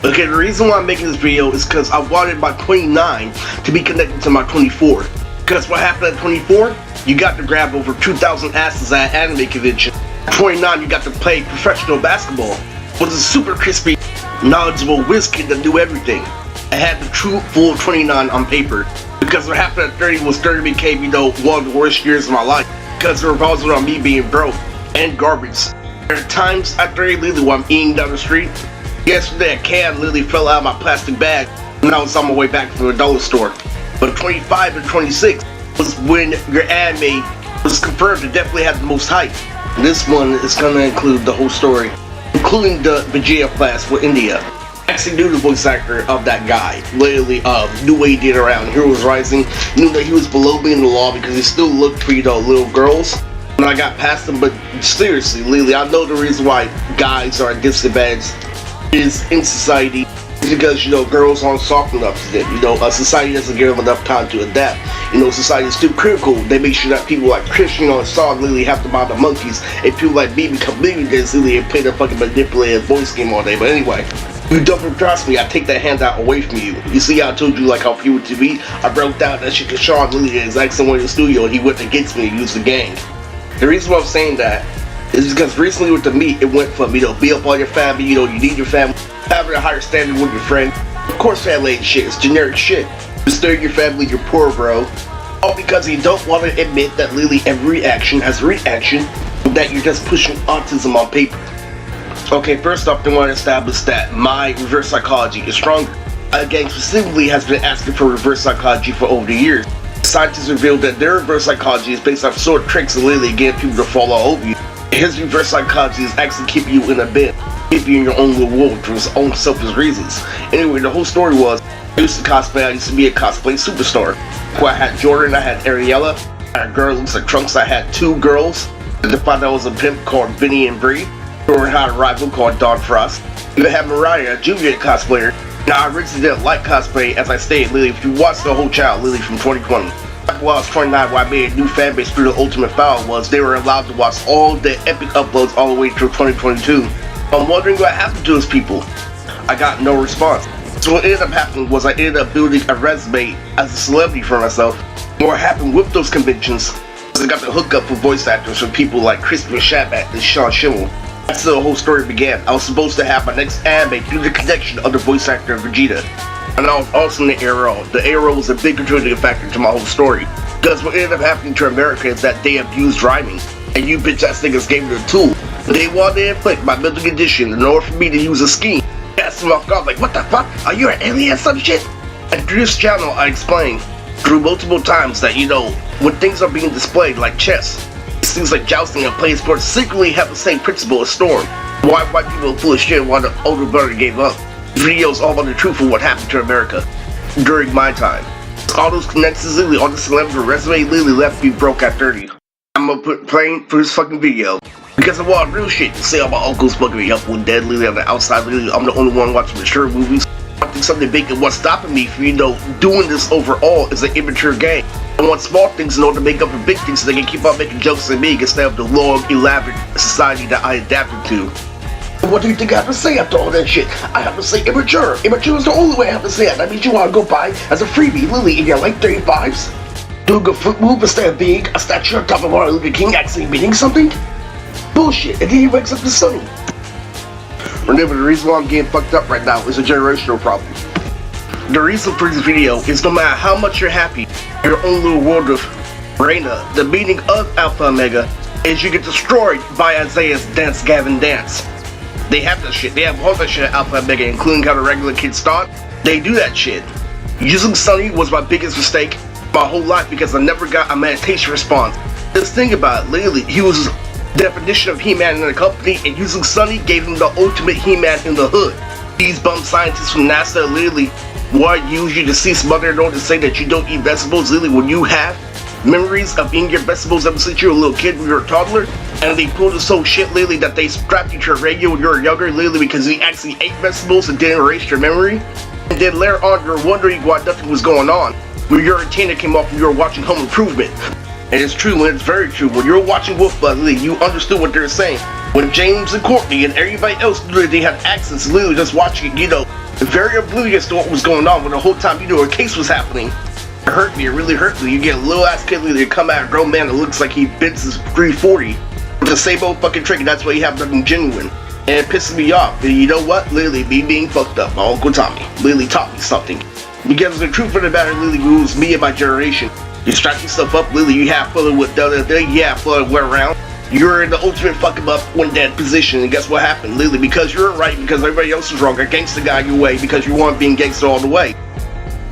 Okay, the reason why I'm making this video is because I wanted my 29 to be connected to my 24. Because what happened at 24? You got to grab over 2,000 asses at an anime convention. At 29, you got to play professional basketball. Was a super crispy, knowledgeable whiz kid that knew everything. I had the true full 29 on paper. Because what happened at 30 was 30 became, one of the worst years of my life. Because it revolves around me being broke and garbage. There are times at 30 literally when I'm eating down the street. Yesterday a can literally fell out of my plastic bag when I was on my way back from the dollar store. But 25 and 26 was when your anime was confirmed to definitely have the most hype. This one is gonna include the whole story, including the Vegeta class with India. I actually knew the voice actor of that guy. Literally, knew what he did around Heroes Rising. Knew that he was below me in the law because he still looked for, little girls. And I got past him, but seriously, Lily, I know the reason why guys are at disadvantage is in society is because, girls aren't soft enough to them. Society doesn't give them enough time to adapt. Society is too critical. They make sure that people like Christian and Song literally have to mind the monkeys, and people like me become millionaires literally and play the fucking manipulated voice game all day. But anyway, you don't trust me, I take that handout away from you. You see how I told you like how people to be? I broke down that shit to Sean literally the exact same way in the studio, and he went against me and used the gang. The reason why I'm saying that is because recently with the meet, it went from, be up on your family, you need your family, having a higher standard with your friend. Of course family ain't shit, it's generic shit. Disturb your family, you're poor, bro. All because you don't want to admit that literally every action has a reaction, that you're just pushing autism on paper. Okay, first off, I want to establish that my reverse psychology is stronger. A gang specifically has been asking for reverse psychology for over the years. Scientists revealed that their reverse psychology is based off sort of tricks and literally getting people to fall all over you. His reverse psychology is actually keeping you in a bin, keeping you in your own little world for his own selfish reasons. Anyway, the whole story was, I used to cosplay, I used to be a cosplay superstar. Where I had Jordan, I had Ariella, I had a girl who looks like Trunks, I had two girls. And to find out I was a pimp called Vinny and Bree. Jordan had a rival called Dawn Frost. Even had Mariah, a junior cosplayer. Now I originally didn't like cosplay, as I stated, Lily, if you watch the whole child, Lily from 2020. While I was 29, when I made a new fanbase through the Ultimate Foul was they were allowed to watch all the epic uploads all the way through 2022. I'm wondering what happened to those people. I got no response. So what ended up happening was I ended up building a resume as a celebrity for myself. What happened with those conventions was I got the hookup for voice actors from people like Crispin Shatback and Sean Schimmel. That's how the whole story began. I was supposed to have my next anime through the connection of the voice actor of Vegeta. And I was also in the ARO. The ARO was a big contributing factor to my whole story. Because what ended up happening to America is that they abused rhyming. And you bitch ass niggas gave me the tool. They wanted to inflict my mental condition in order for me to use a scheme. That's them off guard, like, what the fuck? Are you an alien or some shit? And through this channel I explained through multiple times that, when things are being displayed like chess, things like jousting and playing sports secretly have the same principle as Storm. Why white people are full of shit while the older brother gave up. Videos all about the truth of what happened to America during my time. All those connections, literally, all the celebrity resume literally left me broke at 30. I'm gonna put playing for this fucking video because I want real shit to say all my uncles bugging me up when dead, literally on the outside, literally I'm the only one watching mature movies. I think something big and what's stopping me from, doing this overall is an immature gang. I want small things in order to make up for big things so they can keep on making jokes at me instead of the long, elaborate society that I adapted to. What do you think I have to say after all that shit? I have to say immature. Immature is the only way I have to say it. That means you want to go by as a freebie, Lily, in your late 35s? Doing a foot move instead of being a statue on top of Martin Luther King actually meaning something? Bullshit, and then he wakes up to Sunny. Remember, the reason why I'm getting fucked up right now is a generational problem. The reason for this video is no matter how much you're happy in your own little world of Reina, the meaning of Alpha Omega is you get destroyed by Isaiah's Dance Gavin Dance. They have that shit. They have all that shit at Alpha Omega, including how the regular kids thought. They do that shit. Using Sunny was my biggest mistake my whole life because I never got a meditation response. Just think about it, literally, he was the definition of He-Man in the company, and using Sunny gave him the ultimate He-Man in the hood. These bum scientists from NASA literally want to use you to cease mother in order to say that you don't eat vegetables, literally, when you have memories of eating your vegetables ever since you were a little kid when you were a toddler. And they pulled this whole shit literally that they strapped you to a radio when you were younger, literally because you actually ate vegetables and didn't erase your memory. And then later on you're wondering why nothing was going on. When your antenna came off and you were watching Home Improvement. And it's true, and it's very true. When you were watching Wolf Blood, you understood what they were saying. When James and Courtney and everybody else literally had access, literally just watching it, very oblivious to what was going on when the whole time, a case was happening. It hurt me, it really hurt me. You get a little ass kid literally come at a grown man that looks like he bits his 340 with the same old fucking trick, and that's why you have nothing genuine. And it pisses me off. And you know what? Literally, me being fucked up, my Uncle Tommy literally taught me something. Because the truth of the matter literally rules me and my generation. You strap yourself up, literally, you have fun with fun around. You're in the ultimate fuck him up one dead position, and guess what happened? Literally, because you're right, because everybody else is wrong, a gangster guy your way, because you weren't being gangster all the way.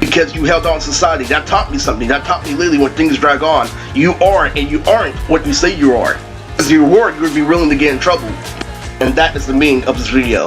Because you held on to society. That taught me something. That taught me literally when things drag on, you are and you aren't what you say you are. Because if you were, you would be willing to get in trouble. And that is the meaning of this video.